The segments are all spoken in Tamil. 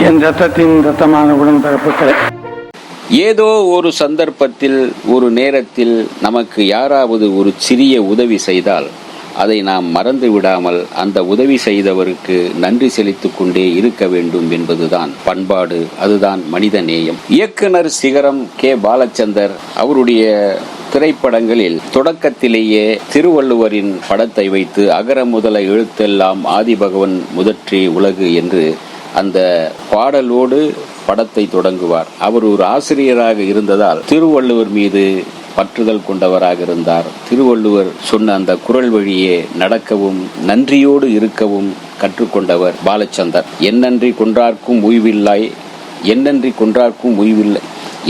என் ரத்தத்தின் ரத்தமான உடன்பிறப்புகளே, ஏதோ ஒரு சந்தர்ப்பத்தில் ஒரு நேரத்தில் நமக்கு யாராவது ஒரு சிறிய உதவி செய்தால் அதை நாம் மறந்து விடாமல் அந்த உதவி செய்தவருக்கு நன்றி செலுத்திக் கொண்டே இருக்க வேண்டும் என்பதுதான் பண்பாடு, அதுதான் மனித நேயம். இயக்குனர் சிகரம் கே. பாலச்சந்தர் அவருடைய திரைப்படங்களில் தொடக்கத்திலேயே திருவள்ளுவரின் படத்தை வைத்து அகர முதல எழுத்தெல்லாம் ஆதிபகவன் முதற்றே உலகு என்று அந்த பாடலோடு படத்தை தொடங்குவார். அவர் ஒரு ஆசிரியராக இருந்ததால் திருவள்ளுவர் மீது பற்றுதல் கொண்டவராக இருந்தார். திருவள்ளுவர் சொன்ன அந்த குறள் வழியே நடக்கவும் நன்றியோடு இருக்கவும் கற்றுக்கொண்டவர் பாலச்சந்தர். என்னன்றி கொன்றார்க்கும் உய்வில்லாய், என்னன்றி கொன்றார்க்கும் உய்வில்லை.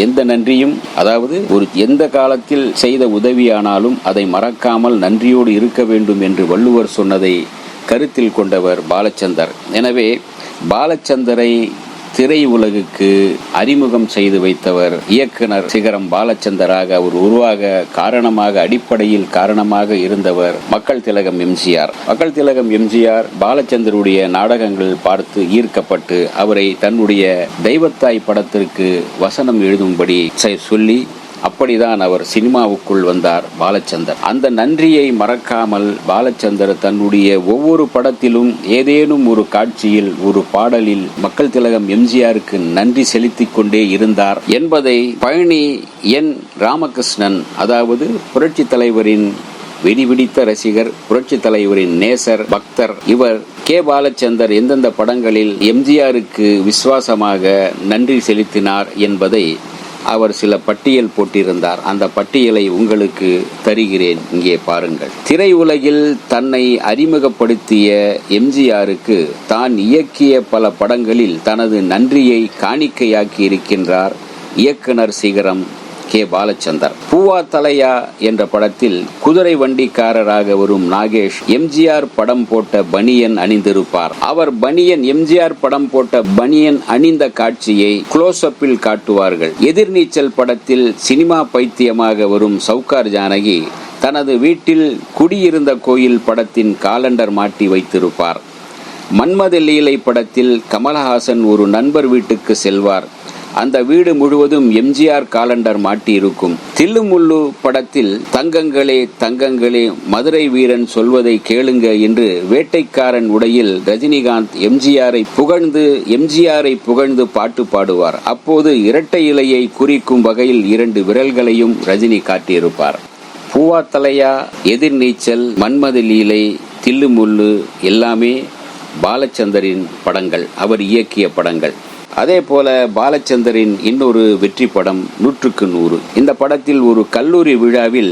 எந்த நன்றியும், அதாவது எந்த காலத்தில் செய்த உதவியானாலும் அதை மறக்காமல் நன்றியோடு இருக்க வேண்டும் என்று வள்ளுவர் சொன்னதை கருத்தில் கொண்டவர் பாலச்சந்தர். எனவே பாலச்சந்தரை திரை உலகுக்கு அறிமுகம் செய்து வைத்தவர் இயக்குனர் சிகரம் பாலச்சந்தராக அவர் உருவாக அடிப்படையில் காரணமாக இருந்தவர் மக்கள் திலகம் எம்ஜிஆர். மக்கள் திலகம் எம்ஜிஆர் பாலச்சந்தருடைய நாடகங்கள் பார்த்து ஈர்க்கப்பட்டு அவரை தன்னுடைய தெய்வத்தாய் படத்திற்கு வசனம் எழுதும்படி சொல்லி அப்படிதான் அவர் சினிமாவுக்குள் வந்தார் பாலச்சந்தர். அந்த நன்றியை மறக்காமல் பாலச்சந்தர் தன்னுடைய ஒவ்வொரு படத்திலும் ஏதேனும் ஒரு காட்சியில் ஒரு பாடலில் மக்கள் திலகம் எம்ஜிஆருக்கு நன்றி செலுத்திக் கொண்டே இருந்தார் என்பதை பழனி என். ராமகிருஷ்ணன், அதாவது புரட்சி தலைவரின் வெடிபிடித்த ரசிகர், புரட்சி தலைவரின் நேசர், பக்தர் இவர் கே. பாலச்சந்தர் எந்தெந்த படங்களில் எம்ஜிஆருக்கு விசுவாசமாக நன்றி செலுத்தினார் என்பதை அவர் சில பட்டியல் போட்டிருந்தார். அந்த பட்டியலை உங்களுக்கு தருகிறேன், இங்கே பாருங்கள். திரையுலகில் தன்னை அறிமுகப்படுத்திய எம்ஜிஆருக்கு தான் இயக்கிய பல படங்களில் தனது நன்றியை காணிக்கையாக்கி இருக்கின்றார் இயக்குனர் சிகரம் கே. பாலச்சந்தர். பூவா தலையா என்ற படத்தில் குதிரை வண்டிக்காரராக வரும் நாகேஷ் எம்ஜிஆர் படம் போட்ட பனியன் அணிந்திருப்பார். அவர் எம்ஜிஆர் படம் போட்ட பனியன் அணிந்த காட்சியை க்ளோஸ் அப்பில் காட்டுவார்கள். எதிர்நீச்சல் படத்தில் சினிமா பைத்தியமாக வரும் சவுகார் ஜானகி தனது வீட்டில் குடியிருந்த கோயில் படத்தின் காலண்டர் மாட்டி வைத்திருப்பார். மன்மத லீலை படத்தில் கமலஹாசன் ஒரு நண்பர் வீட்டுக்கு செல்வார். அந்த வீடு முழுவதும் எம்ஜிஆர் காலண்டர் மாட்டியிருக்கும். தில்லுமுல்லு படத்தில் தங்கங்களே தங்கங்களே மதுரை வீரன் சொல்வதை கேளுங்க என்று வேட்டைக்காரன் உடையில் ரஜினிகாந்த் எம்ஜிஆரை புகழ்ந்து பாட்டு பாடுவார். அப்போது இரட்டை இலையை குறிக்கும் வகையில் 2 விரல்களையும் ரஜினி காட்டியிருப்பார். பூவா தலையா, எதிர்நீச்சல், மன்மத லீலை, தில்லுமுல்லு எல்லாமே பாலச்சந்தரின் படங்கள், அவர் இயக்கிய படங்கள். அதே போல பாலச்சந்தரின் இன்னொரு வெற்றி படம் 100க்கு 100. இந்த படத்தில் ஒரு கல்லூரி விழாவில்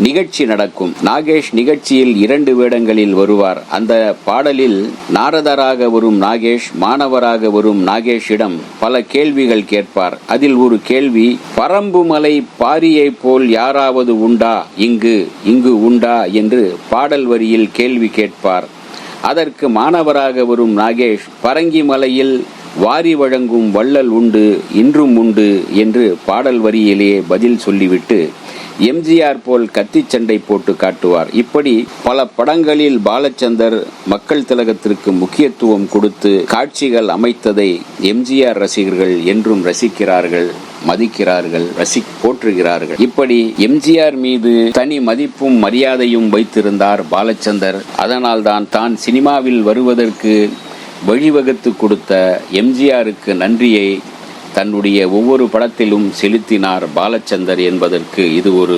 நிகழ்ச்சி நடக்கும். நாகேஷ் நிகழ்ச்சியில் 2 வேடங்களில் வருவார். அந்த பாடலில் நாரதராக வரும் நாகேஷ் மாணவராக வரும் நாகேஷிடம் பல கேள்விகள் கேட்பார். அதில் ஒரு கேள்வி, பரம்புமலை பாரியை போல் யாராவது உண்டா, இங்கு உண்டா என்று பாடல் வரியில் கேள்வி கேட்பார். அதற்கு மாணவராக வரும் நாகேஷ், பரங்கி மலையில் வாரி வழங்கும் வள்ளல் உண்டு, இன்றும் உண்டு என்று பாடல் வரியிலேயே பதில் சொல்லிவிட்டு எம்ஜிஆர் போல் கத்தி சண்டை போட்டு காட்டுவார். இப்படி பல படங்களில் பாலச்சந்தர் மக்கள் திலகத்திற்கு முக்கியத்துவம் கொடுத்து காட்சிகள் அமைத்ததை எம்ஜிஆர் ரசிகர்கள் என்றும் ரசிக்கிறார்கள், மதிக்கிறார்கள், போற்றுகிறார்கள். இப்படி எம்ஜிஆர் மீது தனி மதிப்பும் மரியாதையும் வைத்திருந்தார் பாலச்சந்தர். அதனால்தான் தான் சினிமாவில் வருவதற்கு வழிவகுத்து கொடுத்த எம்ஜிஆருக்கு நன்றியை தன்னுடைய ஒவ்வொரு படத்திலும் செலுத்தினார் பாலச்சந்தர் என்பதற்கு இது ஒரு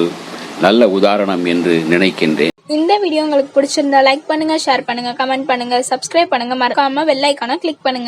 நல்ல உதாரணம் என்று நினைக்கின்றேன். இந்த வீடியோ உங்களுக்கு பிடிச்சிருந்தா லைக் பண்ணுங்க, ஷேர் பண்ணுங்க, கமெண்ட் பண்ணுங்க, சப்ஸ்கிரைப் பண்ணுங்க, மறக்காம பெல் ஐகானை கிளிக் பண்ணுங்க.